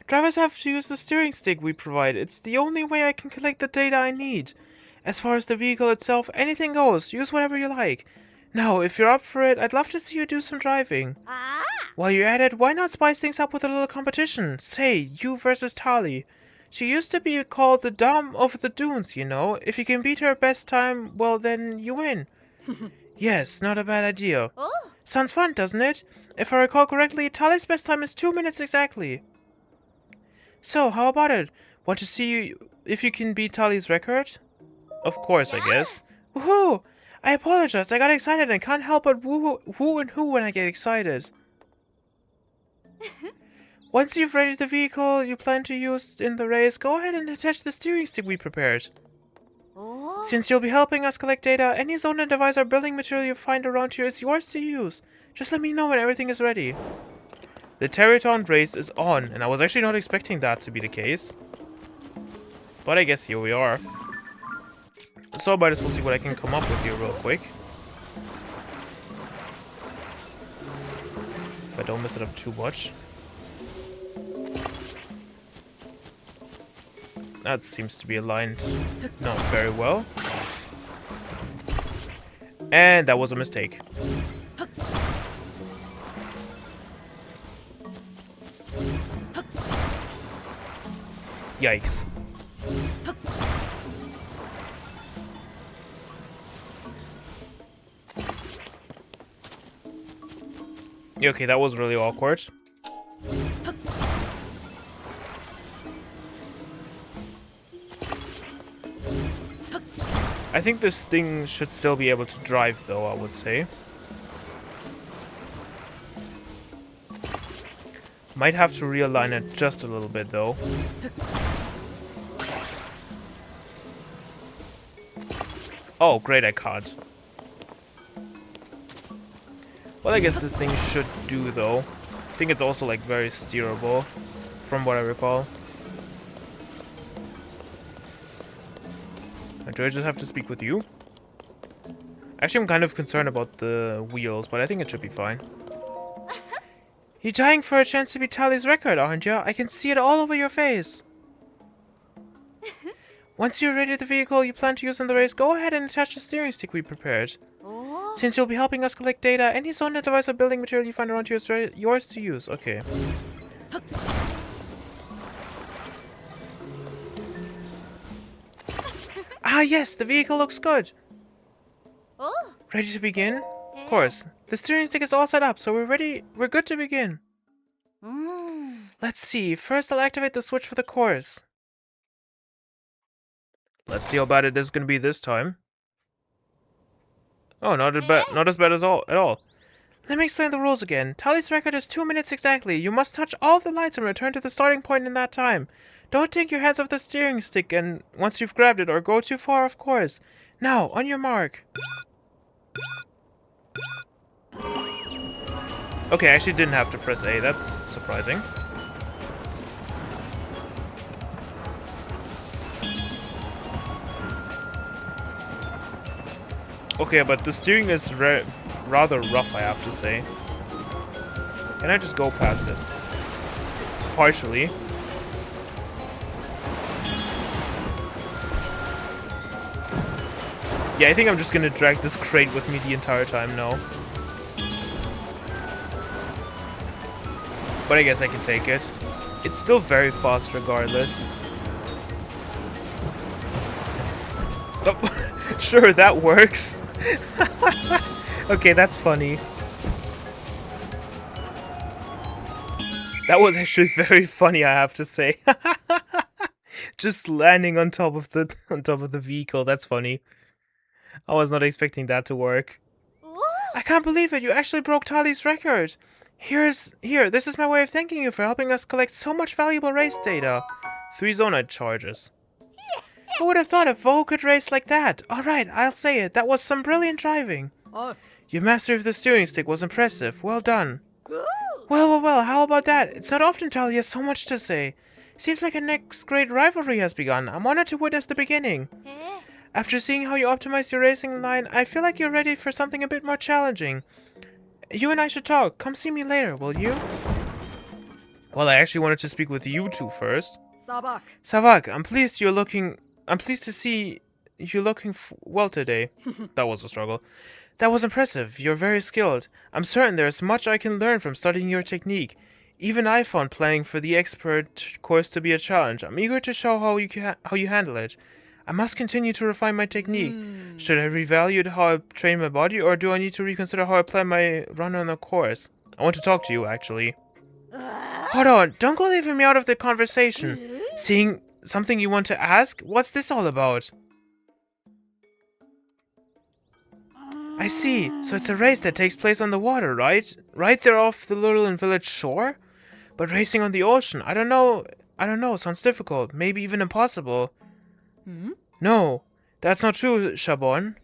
Drivers have to use the steering stick we provide. It's the only way I can collect the data I need. As far as the vehicle itself, anything goes. Use whatever you like. Now, if you're up for it, I'd love to see you do some driving. While you're at it, why not spice things up with a little competition? Say, you versus Tali. She used to be called the Dame of the Dunes, you know. If you can beat her best time, well then, you win. Yes, not a bad idea. Sounds fun, doesn't it? If I recall correctly, Tali's best time is 2 minutes exactly. So, how about it? Want to see if you can beat Tali's record? Of course, I guess. Woohoo! I apologize, I got excited and can't help but woo and who when I get excited. Once you've readied the vehicle you plan to use in the race, go ahead and attach the steering stick we prepared. Since you'll be helping us collect data, any zone and device or building material you find around here is yours to use. Just let me know when everything is ready. The Territon race is on, and I was actually not expecting that to be the case. But I guess here we are. So I might as well see what I can come up with here real quick. If I don't mess it up too much. That seems to be aligned not very well. And that was a mistake. Yikes. Yeah, okay, that was really awkward. I think this thing should still be able to drive, though, I would say. Might have to realign it just a little bit, though. Oh, great, I can't. Well, I guess this thing should do, though. I think it's also, like, very steerable, from what I recall. Do I just have to speak with you? Actually, I'm kind of concerned about the wheels, but I think it should be fine. You're dying for a chance to beat Tali's record, aren't you? I can see it all over your face. Once you're ready with the vehicle you plan to use in the race, go ahead and attach the steering stick we prepared. Since you'll be helping us collect data, any zone, device, or building material you find around you is yours to use. Okay. Ah, yes, the vehicle looks good. Ready to begin? Of course. The steering stick is all set up, so we're ready. We're good to begin. Let's see. First, I'll activate the switch for the course. Let's see how bad it is going to be this time. Oh, not as bad as at all. Let me explain the rules again. Tali's record is 2 minutes exactly. You must touch all of the lights and return to the starting point in that time. Don't take your hands off the steering stick and once you've grabbed it or go too far off course. Now, on your mark. Okay, I actually didn't have to press A. That's surprising. Okay, but the steering is rather rough, I have to say. Can I just go past this? Partially. Yeah, I think I'm just gonna drag this crate with me the entire time now. But I guess I can take it. It's still very fast regardless. Oh, sure, that works. Okay, that's funny. That was actually very funny, I have to say. Just landing on top of the vehicle, that's funny. I was not expecting that to work. I can't believe it, you actually broke Tali's record. Here, this is my way of thanking you for helping us collect so much valuable race data. 3 zonite charges. Who would have thought a Vo could race like that? Alright, I'll say it. That was some brilliant driving. Your mastery of the steering stick was impressive. Well done. Well, how about that? It's not often Tali has so much to say. Seems like a next great rivalry has begun. I'm honored to witness the beginning. After seeing how you optimized your racing line, I feel like you're ready for something a bit more challenging. You and I should talk. Come see me later, will you? Well, I actually wanted to speak with you two first. Savak, I'm pleased to see you looking well today. That was a struggle. That was impressive. You're very skilled. I'm certain there's much I can learn from studying your technique. Even I found planning for the expert course to be a challenge. I'm eager to show how you handle it. I must continue to refine my technique. Should I revalue how I train my body, or do I need to reconsider how I plan my run on the course? I want to talk to you, actually. Hold on, don't go leaving me out of the conversation. Seeing something you want to ask? What's this all about? I see. So it's a race that takes place on the water, right? Right there off the lurelin village shore? But racing on the ocean, I don't know, sounds difficult, maybe even impossible. No, that's not true, Shabon.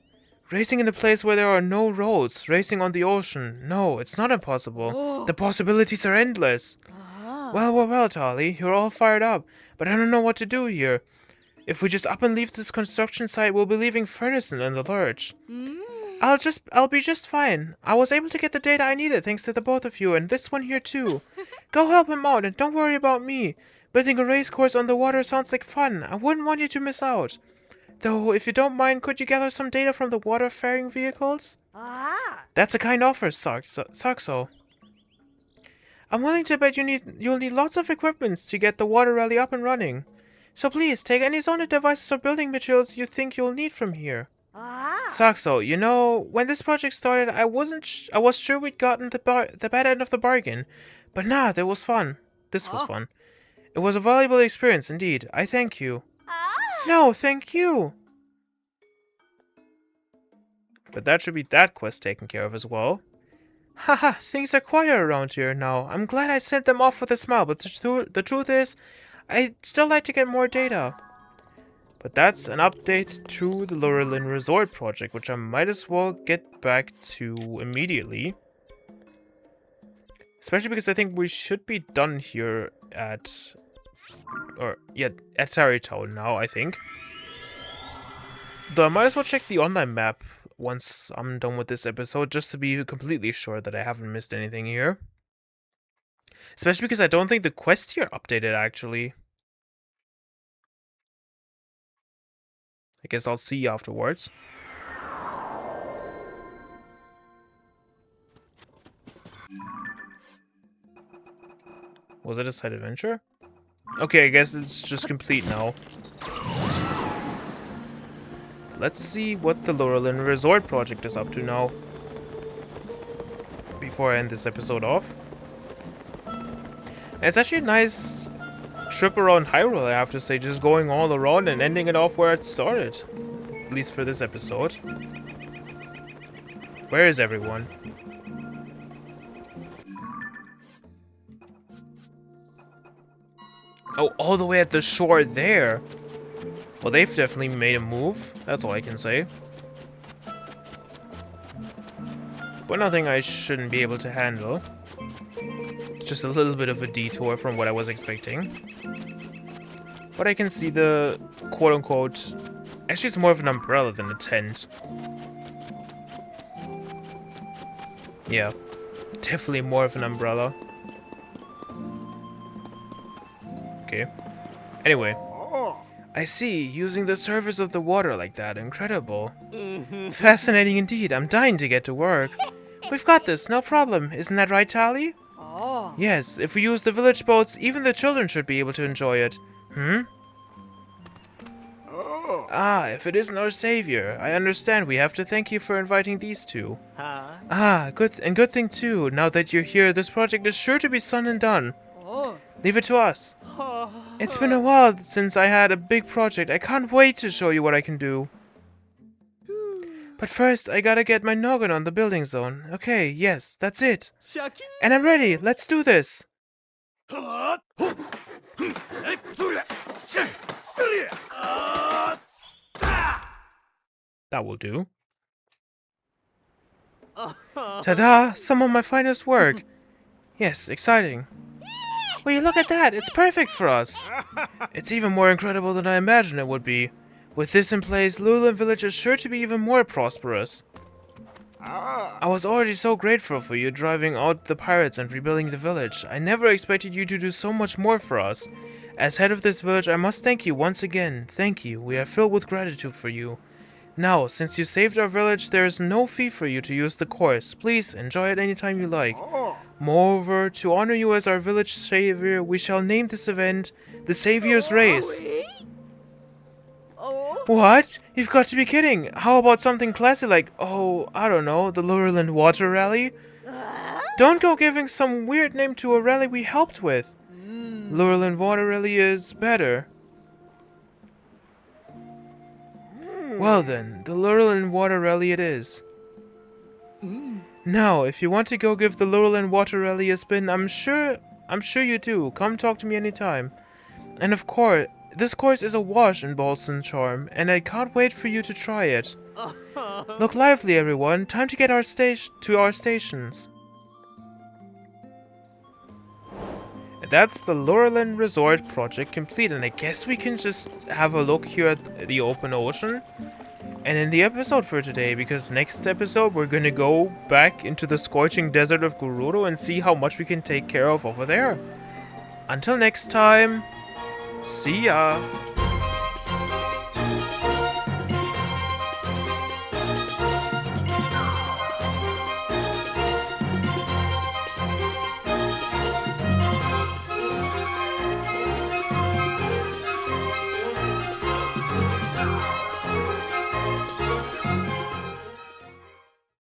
Racing in a place where there are no roads, racing on the ocean, no, it's not impossible. The possibilities are endless. Well, Tali, you're all fired up, but I don't know what to do here. If we just up and leave this construction site, we'll be leaving Furnison in the lurch. I'll be just fine. I was able to get the data I needed thanks to the both of you, and this one here too. Go help him out, and don't worry about me. Building a race course on the water sounds like fun. I wouldn't want you to miss out. Though, if you don't mind, could you gather some data from the water-faring vehicles? That's a kind offer, Saxo. I'm willing to bet you'll need lots of equipment to get the water rally up and running. So please, take any zoned devices or building materials you think you'll need from here. Saxo, you know, when this project started, I was sure we'd gotten the bad end of the bargain. But nah, that was fun. This was fun. It was a valuable experience indeed. I thank you. No, thank you. But that should be that quest taken care of as well. Haha, things are quieter around here now. I'm glad I sent them off with a smile, but the truth is, I'd still like to get more data. But that's an update to the lurelin Resort project, which I might as well get back to immediately. Especially because I think we should be done here at Satori Town now, I think. Though I might as well check the online map once I'm done with this episode, just to be completely sure that I haven't missed anything here. Especially because I don't think the quests here are updated, actually. I guess I'll see afterwards. Was it a side adventure? Okay, I guess it's just complete now. Let's see what the lurelin Resort project is up to now. Before I end this episode off. And it's actually a nice trip around Hyrule, I have to say. Just going all around and ending it off where it started. At least for this episode. Where is everyone? Oh, all the way at the shore there. Well, they've definitely made a move. That's all I can say. But nothing I shouldn't be able to handle. Just a little bit of a detour from what I was expecting. But I can see the quote-unquote... Actually, it's more of an umbrella than a tent. Yeah. Definitely more of an umbrella. Okay. Anyway. I see. Using the surface of the water like that. Incredible. Fascinating indeed. I'm dying to get to work. We've got this. No problem. Isn't that right, Tali? Yes. If we use the village boats, even the children should be able to enjoy it. Ah, if it isn't our savior. I understand. We have to thank you for inviting these two. Good thing too. Now that you're here, this project is sure to be done and done. Leave it to us. It's been a while since I had a big project. I can't wait to show you what I can do. But first, I gotta get my noggin on the building zone. Okay, yes, that's it. シャキ And I'm ready. Let's do this. ーはっほっふんえそりゃしゃうりゃあーあ That will do. あは Ta-da! Some of my finest work. Yes, exciting. Will you look at that? It's perfect for us. It's even more incredible than I imagined it would be. With this in place, Lurelin Village is sure to be even more prosperous. I was already so grateful for you driving out the pirates and rebuilding the village. I never expected you to do so much more for us. As head of this village, I must thank you once again. Thank you. We are filled with gratitude for you. Now, since you saved our village, there is no fee for you to use the course. Please enjoy it anytime you like. Moreover, to honor you as our village savior, we shall name this event the Savior's Race. What? You've got to be kidding. How about something classy like, oh, I don't know, the Lurelin Water Rally? Don't go giving some weird name to a rally we helped with. Lurelin Water Rally is better. Well then, the Lurelin Water Rally it is. Now, if you want to go give the Lurelin Water Rally a spin, I'm sure you do. Come talk to me anytime. And of course, this course is a wash in Balsam Charm, and I can't wait for you to try it. Look lively, everyone. Time to get to our stations. And that's the Lurelin Resort project complete, and I guess we can just have a look here at the open ocean and in the episode for today, because next episode we're gonna go back into the scorching desert of Gerudo and see how much we can take care of over there. Until next time, see ya!